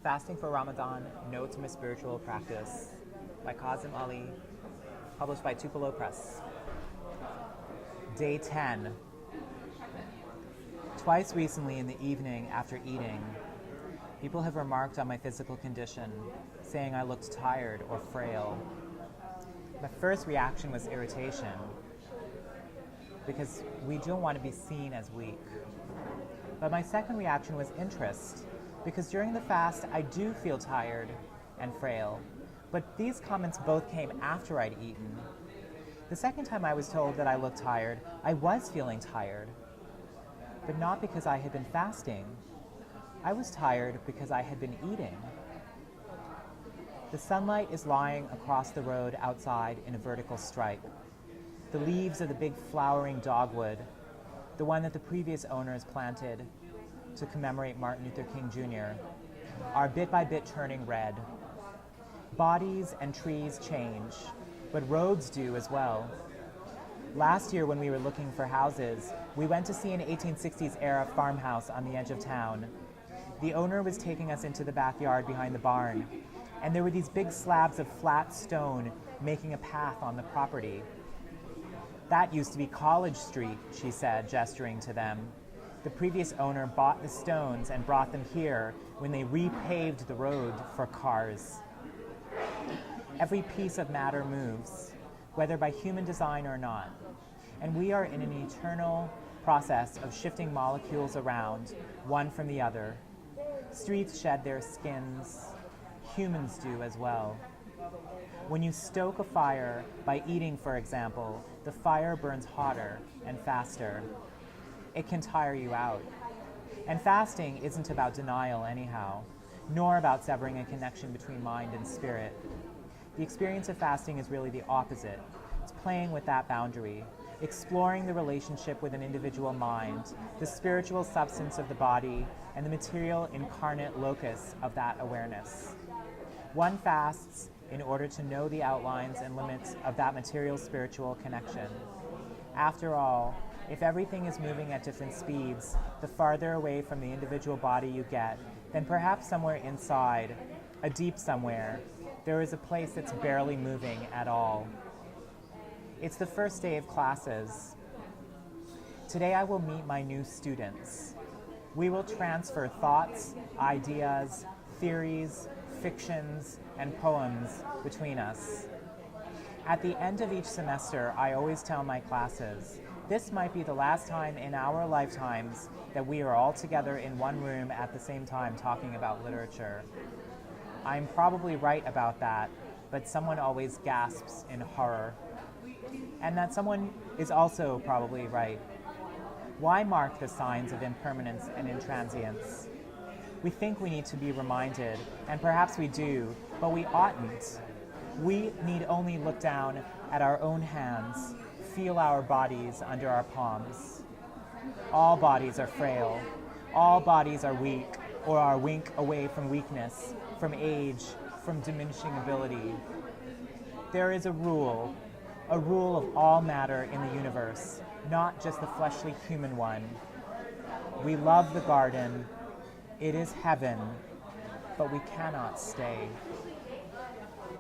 Fasting for Ramadan, Notes from a Spiritual Practice by Kazim Ali, published by Tupelo Press. Day 10. Twice recently in the evening after eating, people have remarked on my physical condition, saying I looked tired or frail. My first reaction was irritation, because we don't want to be seen as weak. But my second reaction was interest, because during the fast I do feel tired and frail. But these comments both came after I'd eaten. The second time I was told that I looked tired, I was feeling tired, but not because I had been fasting. I was tired because I had been eating. The sunlight is lying across the road outside in a vertical stripe. The leaves of the big flowering dogwood, the one that the previous owners planted to commemorate Martin Luther King Jr., are bit by bit turning red. Bodies and trees change, but roads do as well. Last year when we were looking for houses, we went to see an 1860s era farmhouse on the edge of town. The owner was taking us into the backyard behind the barn, and there were these big slabs of flat stone making a path on the property. That used to be College Street, she said, gesturing to them. The previous owner bought the stones and brought them here when they repaved the road for cars. Every piece of matter moves, whether by human design or not, and we are in an eternal process of shifting molecules around, one from the other. Streets shed their skins, humans do as well. When you stoke a fire by eating, for example, the fire burns hotter and faster. It can tire you out. And fasting isn't about denial anyhow, nor about severing a connection between mind and spirit. The experience of fasting is really the opposite. It's playing with that boundary, exploring the relationship with an individual mind, the spiritual substance of the body, and the material incarnate locus of that awareness. One fasts in order to know the outlines and limits of that material spiritual connection. After all, if everything is moving at different speeds, the farther away from the individual body you get, then perhaps somewhere inside, a deep somewhere, there is a place that's barely moving at all. It's the first day of classes. Today I will meet my new students. We will transfer thoughts, ideas, theories, fictions, and poems between us. At the end of each semester, I always tell my classes, this might be the last time in our lifetimes that we are all together in one room at the same time talking about literature. I'm probably right about that, but someone always gasps in horror. And that someone is also probably right. Why mark the signs of impermanence and intransience? We think we need to be reminded, and perhaps we do, but we oughtn't. We need only look down at our own hands, feel our bodies under our palms. All bodies are frail. All bodies are weak, or are wink away from weakness, from age, from diminishing ability. There is a rule of all matter in the universe, not just the fleshly human one. We love the garden. It is heaven, but we cannot stay.